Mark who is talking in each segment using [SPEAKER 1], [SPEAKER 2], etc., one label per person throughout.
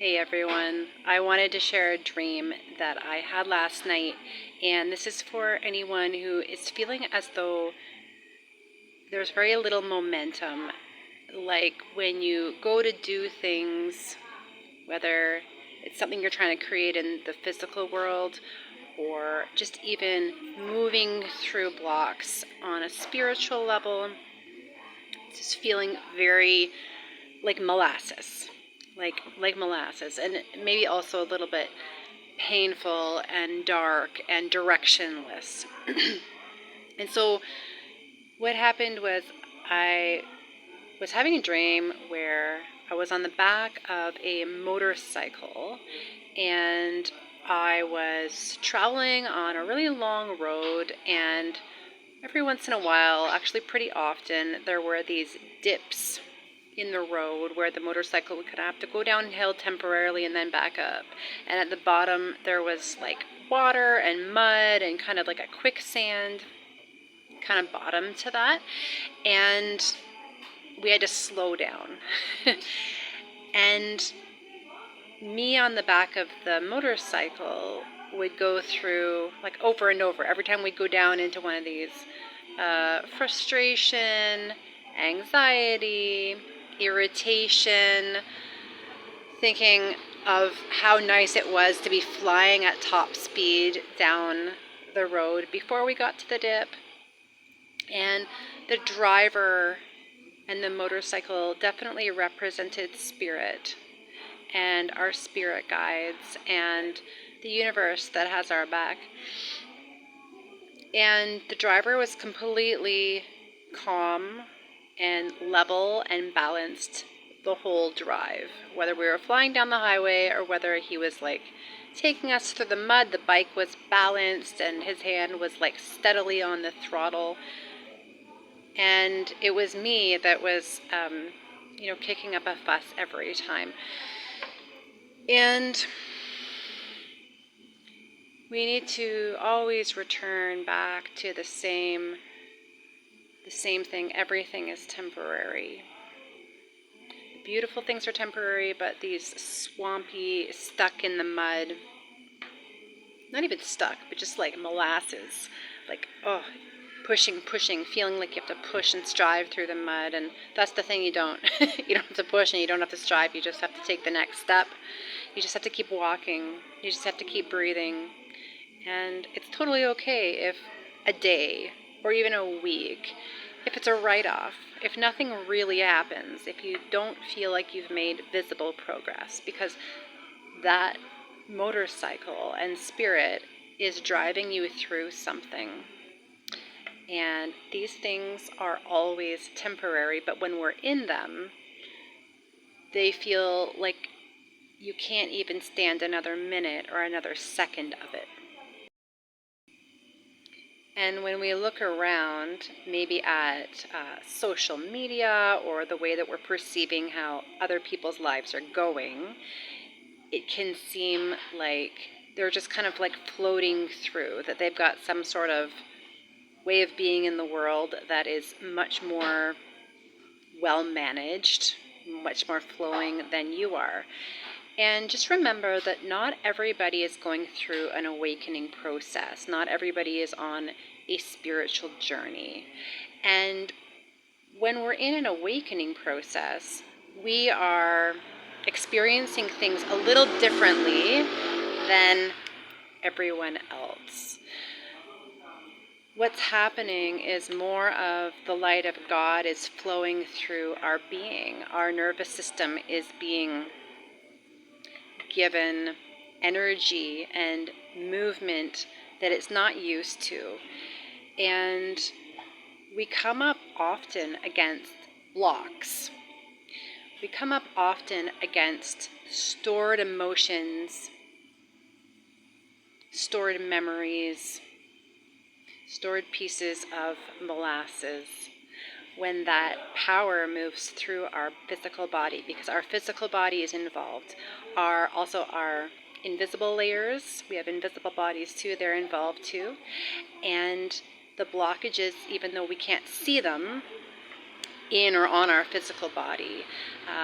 [SPEAKER 1] Hey everyone, I wanted to share a dream that I had last night, and this is for anyone who is feeling as though there's very little momentum. Like when you go to do things, whether it's something you're trying to create in the physical world or just even moving through blocks on a spiritual level, just feeling very like molasses. Like molasses, and maybe also a little bit painful and dark and directionless. And so what happened was I was having a dream where I was on the back of a motorcycle and I was traveling on a really long road, and every once in a while, actually pretty often, there were these dips in the road where the motorcycle would kind of have to go downhill temporarily and then back up. And at the bottom there was like water and mud and kind of like a quicksand kind of bottom to that. And we had to slow down. And me on the back of the motorcycle would go through like over and over every time we'd go down into one of these frustration, anxiety, irritation, thinking of how nice it was to be flying at top speed down the road before we got to the dip. And the driver and the motorcycle definitely represented spirit and our spirit guides and the universe that has our back. And the driver was completely calm and level and balanced the whole drive. Whether we were flying down the highway or whether he was like taking us through the mud, the bike was balanced and his hand was like steadily on the throttle. And it was me that was, kicking up a fuss every time. And we need to always return back to the same thing. Everything is temporary. The beautiful things are temporary, but these swampy, stuck in the mud, not even stuck, but just like molasses, like, pushing, feeling like you have to push and strive through the mud. And that's the thing, you don't have to push and you don't have to strive, you just have to take the next step. You just have to keep walking, you just have to keep breathing. And it's totally okay if a day or even a week, if it's a write-off, if nothing really happens, if you don't feel like you've made visible progress, because that motorcycle and spirit is driving you through something. And these things are always temporary, but when we're in them, they feel like you can't even stand another minute or another second of it. And when we look around, maybe at social media or the way that we're perceiving how other people's lives are going, it can seem like they're just kind of like floating through, that they've got some sort of way of being in the world that is much more well managed, much more flowing than you are. And just remember that not everybody is going through an awakening process. Not everybody is on a spiritual journey. And when we're in an awakening process, we are experiencing things a little differently than everyone else. What's happening is more of the light of God is flowing through our being. Our nervous system is being given energy and movement that it's not used to. And we come up often against blocks. We come up often against stored emotions, stored memories, stored pieces of molasses, when that power moves through our physical body, because our physical body is involved. Also our invisible layers, we have invisible bodies too, they're involved too. And the blockages, even though we can't see them, in or on our physical body.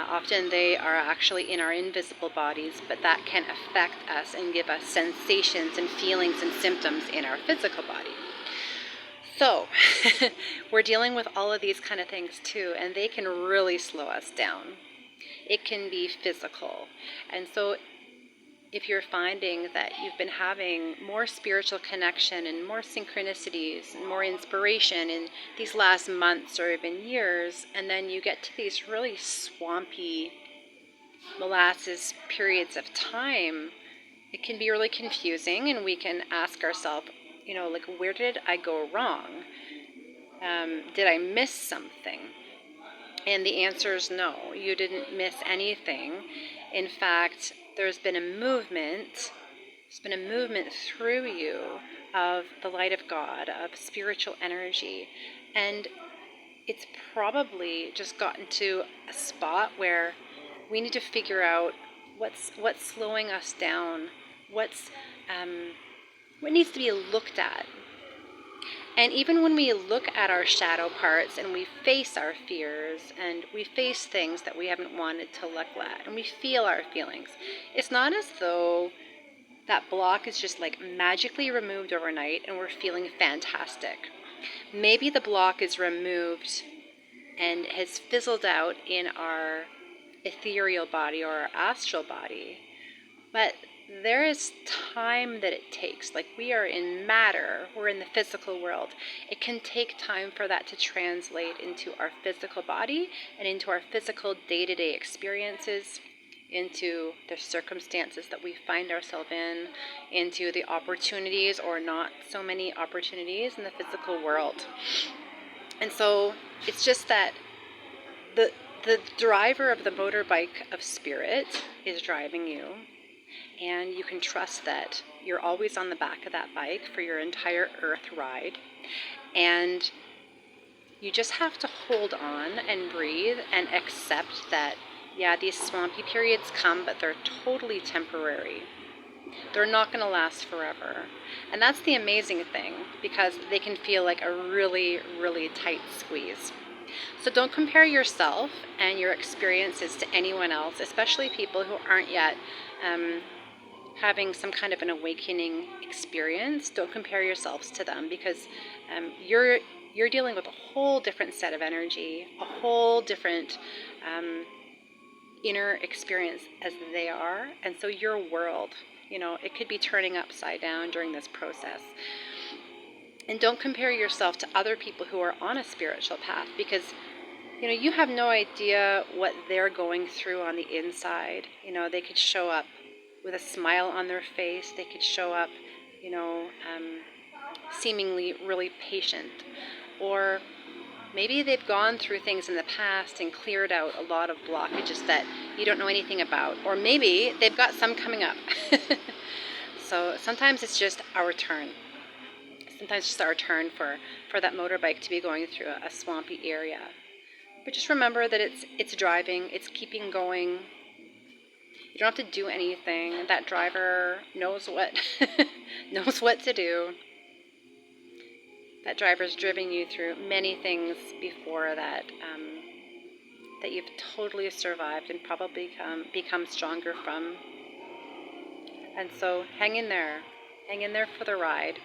[SPEAKER 1] Often they are actually in our invisible bodies, but that can affect us and give us sensations and feelings and symptoms in our physical body. So we're dealing with all of these kind of things too, and they can really slow us down. It can be physical. And so if you're finding that you've been having more spiritual connection and more synchronicities and more inspiration in these last months or even years, and then you get to these really swampy molasses periods of time, it can be really confusing, and we can ask ourselves, like, where did I go wrong? Did I miss something? And the answer is no, you didn't miss anything. In fact, there's been a movement through you of the light of God, of spiritual energy. And it's probably just gotten to a spot where we need to figure out what's slowing us down, what needs to be looked at. And even when we look at our shadow parts and we face our fears and we face things that we haven't wanted to look at and we feel our feelings, it's not as though that block is just like magically removed overnight and we're feeling fantastic. Maybe the block is removed and has fizzled out in our ethereal body or our astral body, but there is time that it takes. Like, we are in matter, we're in the physical world. It can take time for that to translate into our physical body and into our physical day-to-day experiences, into the circumstances that we find ourselves in, into the opportunities or not so many opportunities in the physical world. And so it's just that the driver of the motorbike of spirit is driving you, and you can trust that you're always on the back of that bike for your entire earth ride. And you just have to hold on and breathe and accept that, yeah, these swampy periods come, but they're totally temporary. They're not going to last forever. And that's the amazing thing, because they can feel like a really, really tight squeeze. So don't compare yourself and your experiences to anyone else, especially people who aren't yet having some kind of an awakening experience. Don't compare yourselves to them, because you're dealing with a whole different set of energy, a whole different inner experience as they are. And so your world, it could be turning upside down during this process. And don't compare yourself to other people who are on a spiritual path, because you have no idea what they're going through on the inside. They could show up with a smile on their face. They could show up, seemingly really patient. Or maybe they've gone through things in the past and cleared out a lot of blockages that you don't know anything about. Or maybe they've got some coming up. So sometimes it's just our turn. Sometimes it's just our turn for that motorbike to be going through a swampy area. But just remember that it's driving, it's keeping going. You don't have to do anything. That driver knows what knows what to do. That driver's driven you through many things before that that you've totally survived and probably become stronger from. And so hang in there for the ride.